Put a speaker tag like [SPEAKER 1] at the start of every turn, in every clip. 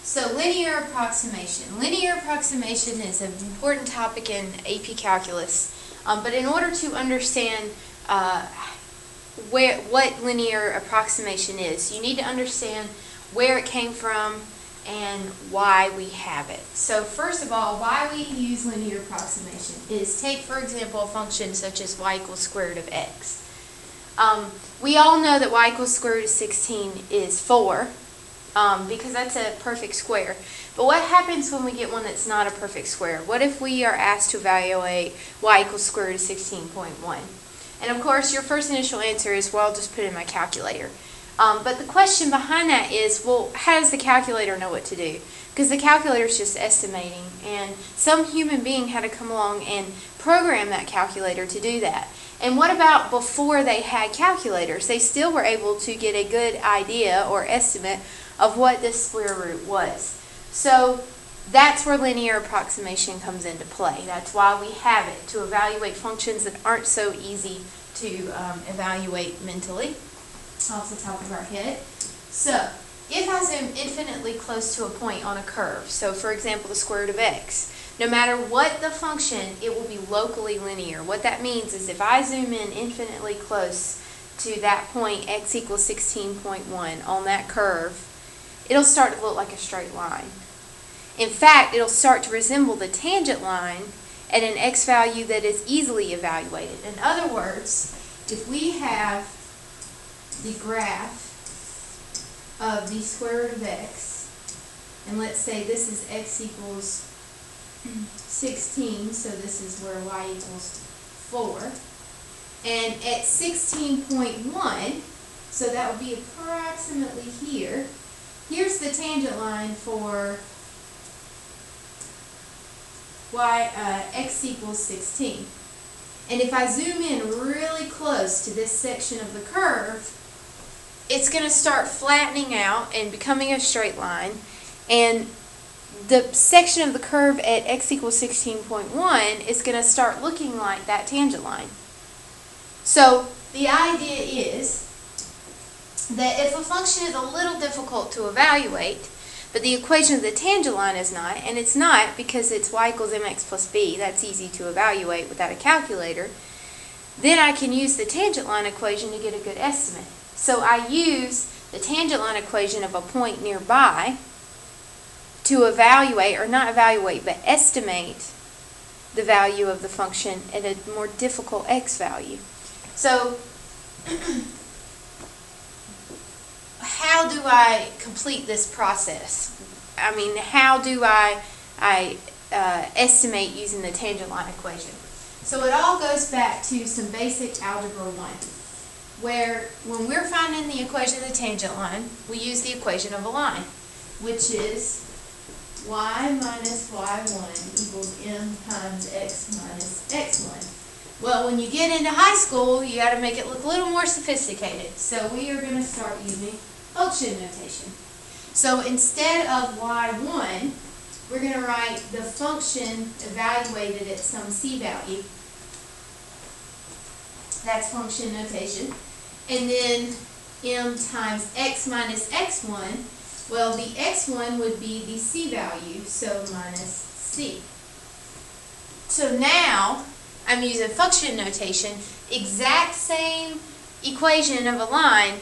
[SPEAKER 1] So linear approximation. Linear approximation is an important topic in AP Calculus, but in order to understand what linear approximation is, you need to understand where it came from and why we have it. So first of all, why we use linear approximation is take, for example, a function such as y equals square root of x. We all know that y equals square root of 16 is 4. Because that's a perfect square. But what happens when we get one that's not a perfect square? What if we are asked to evaluate y equals square root of 16.1? And of course your first initial answer is, well, I'll just put it in my calculator. But the question behind that is, well, how does the calculator know what to do? Because the calculator is just estimating, and some human being had to come along and program that calculator to do that. And what about before they had calculators? They still were able to get a good idea or estimate of what this square root was. So that's where linear approximation comes into play. That's why we have it, to evaluate functions that aren't so easy to evaluate mentally off the top of our head. So if I zoom infinitely close to a point on a curve, so for example the square root of x, no matter what the function, it will be locally linear. What that means is if I zoom in infinitely close to that point, x equals 16.1 on that curve, it'll start to look like a straight line. In fact, it'll start to resemble the tangent line at an x value that is easily evaluated. In other words, if we have the graph of the square root of x, and let's say this is x equals 16, so this is where y equals 4, and at 16.1, so that would be approximately here. Here's the tangent line for x equals 16. And if I zoom in really close to this section of the curve, it's going to start flattening out and becoming a straight line. And the section of the curve at x equals 16.1 is going to start looking like that tangent line. So the idea is that if a function is a little difficult to evaluate, but the equation of the tangent line is not, and it's not because it's y equals mx plus b, that's easy to evaluate without a calculator, then I can use the tangent line equation to get a good estimate. So I use the tangent line equation of a point nearby to evaluate, or not evaluate, but estimate the value of the function at a more difficult x value. So how do I complete this process? I mean, how do I estimate using the tangent line equation? So it all goes back to some basic algebra 1, where when we're finding the equation of the tangent line, we use the equation of a line, which is y minus y1 equals m times x minus x1. Well, when you get into high school, you got to make it look a little more sophisticated. So we are going to start using function notation. So instead of y1, we're going to write the function evaluated at some c value. That's function notation. And then m times x minus x1, well, the x1 would be the c value, so minus c. So now I'm using function notation, exact same equation of a line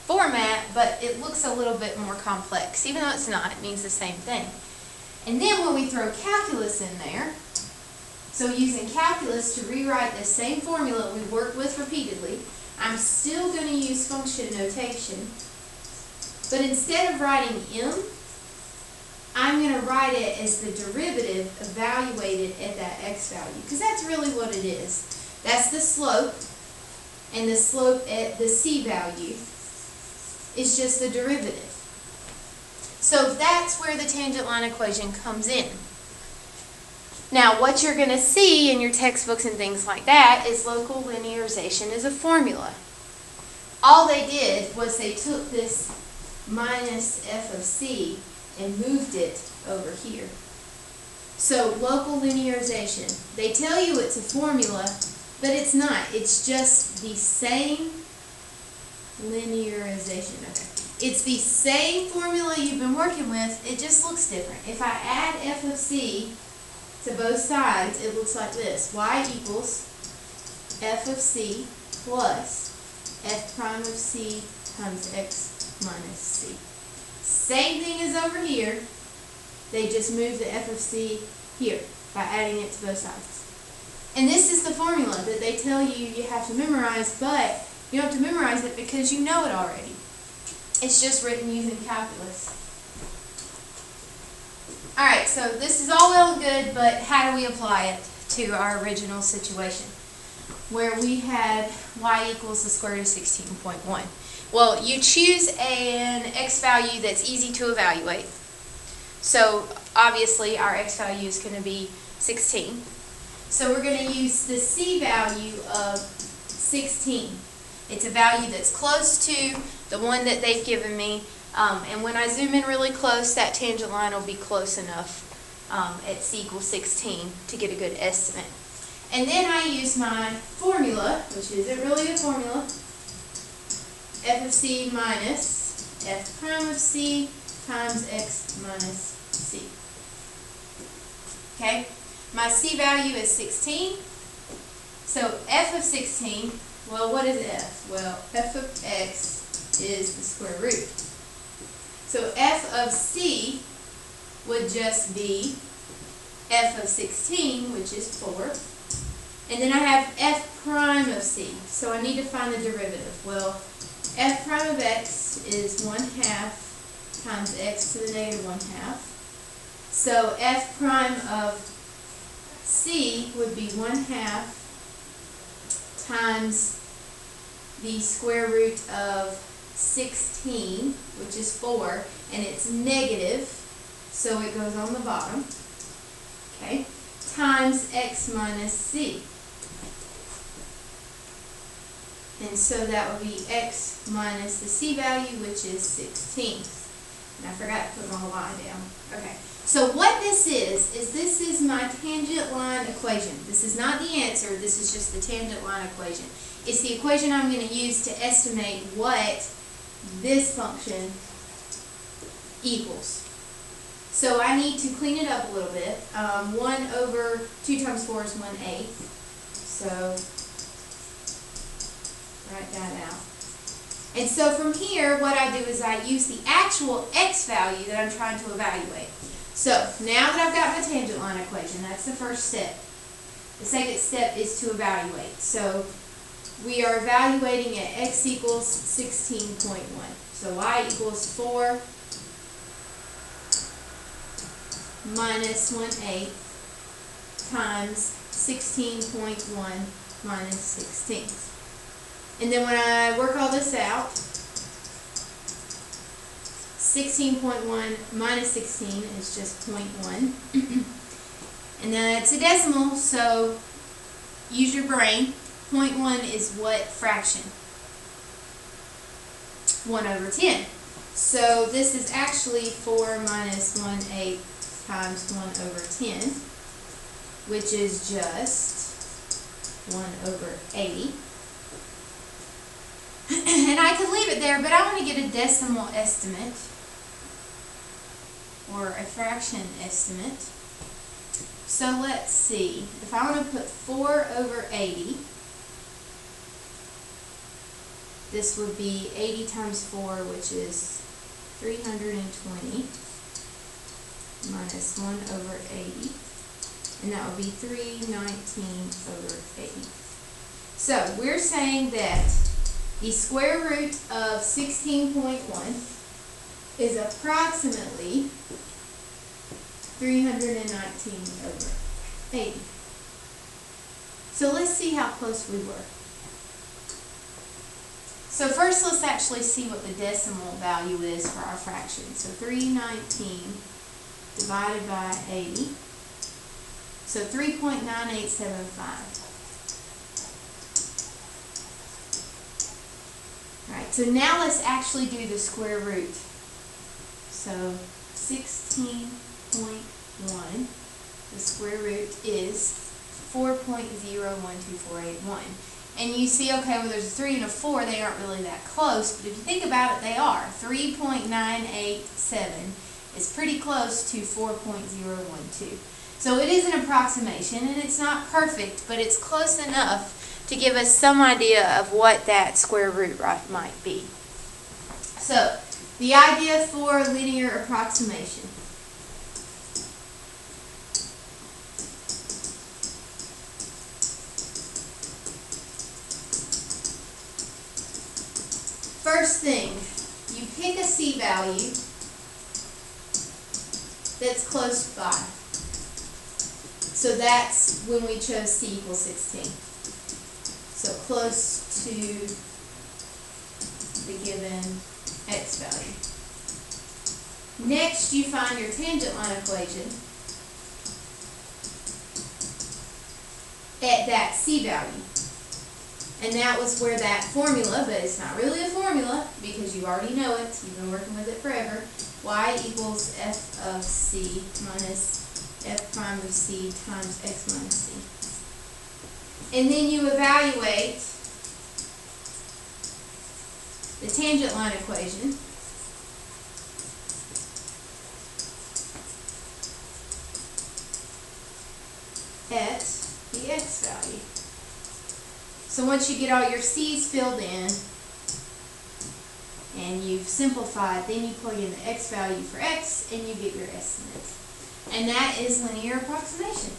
[SPEAKER 1] format, but it looks a little bit more complex. Even though it's not, it means the same thing. And then when we throw calculus in there, so using calculus to rewrite the same formula we worked with repeatedly, I'm still going to use function notation, but instead of writing m, I'm going to write it as the derivative evaluated at that x value, because that's really what it is. That's the slope, and the slope at the c value is just the derivative. So that's where the tangent line equation comes in. Now what you're going to see in your textbooks and things like that is local linearization is a formula. All they did was they took this minus f of c and moved it over here. So local linearization, they tell you it's a formula, but it's not. It's just the same linearization. Okay. It's the same formula you've been working with, it just looks different. If I add f of c to both sides, it looks like this. Y equals f of c plus f prime of c times x minus c. Same thing as over here, they just move the f of c here by adding it to both sides. And this is the formula that they tell you you have to memorize, but you don't have to memorize it because you know it already. It's just written using calculus. Alright, so this is all well and good, but how do we apply it to our original situation where we had y equals the square root of 16.1? Well, you choose an x value that's easy to evaluate. So obviously our x value is going to be 16. So we're going to use the c value of 16. It's a value that's close to the one that they've given me. And when I zoom in really close, that tangent line will be close enough at c equals 16 to get a good estimate. And then I use my formula, which isn't really a formula, f of c minus f prime of c times x minus c. Okay, my c value is 16. So f of 16, well, what is f? Well, f of x is the square root. So f of c would just be f of 16, which is 4. And then I have f prime of c. So I need to find the derivative. Well, f prime of x is 1/2 times x to the negative 1/2. So f prime of c would be 1/2 times the square root of 16, which is 4, and it's negative, so it goes on the bottom, okay, times x minus c. And so that would be x minus the c value, which is 16. And I forgot to put my y down. Okay, so what this is my tangent line equation. This is not the answer, this is just the tangent line equation. It's the equation I'm going to use to estimate what this function equals. So I need to clean it up a little bit. 1 over 2 times 4 is 1/8. So write that out. And so from here, what I do is I use the actual x value that I'm trying to evaluate. So now that I've got my tangent line equation, that's the first step. The second step is to evaluate. So we are evaluating at x equals 16.1. So y equals 4 minus 1/8 times 16.1 minus 16. And then when I work all this out, 16.1 minus 16 is just 0.1. And then it's a decimal, so use your brain. 0.1 is what fraction? 1 over 10. So this is actually 4 minus 1/8 times 1 over 10, which is just 1 over 80. And I could leave it there, but I want to get a decimal estimate or a fraction estimate. So let's see. If I want to put 4 over 80, this would be 80 times 4, which is 320 minus 1 over 80. And that would be 319 over 80. So we're saying that the square root of 16.1 is approximately 319 over 80. So let's see how close we were. So first let's actually see what the decimal value is for our fraction. So 319 divided by 80. So 3.9875. Alright, so now let's actually do the square root. So 16.1, the square root is 4.012481. and you see, okay, well, there's a 3 and a 4, they aren't really that close, but if you think about it, they are. 3.987 is pretty close to 4.012. So it is an approximation, and it's not perfect, but it's close enough to give us some idea of what that square root might be. So, the idea for linear approximation. First thing, you pick a C value that's close to 5. So that's when we chose C equals 16. So close to the given x value. Next, you find your tangent line equation at that C value. And that was where that formula, but it's not really a formula because you already know it, you've been working with it forever, y equals f of c minus f prime of c times x minus c. And then you evaluate the tangent line equation at the x value. So once you get all your c's filled in and you've simplified, then you plug in the x value for x and you get your estimate. And that is linear approximation.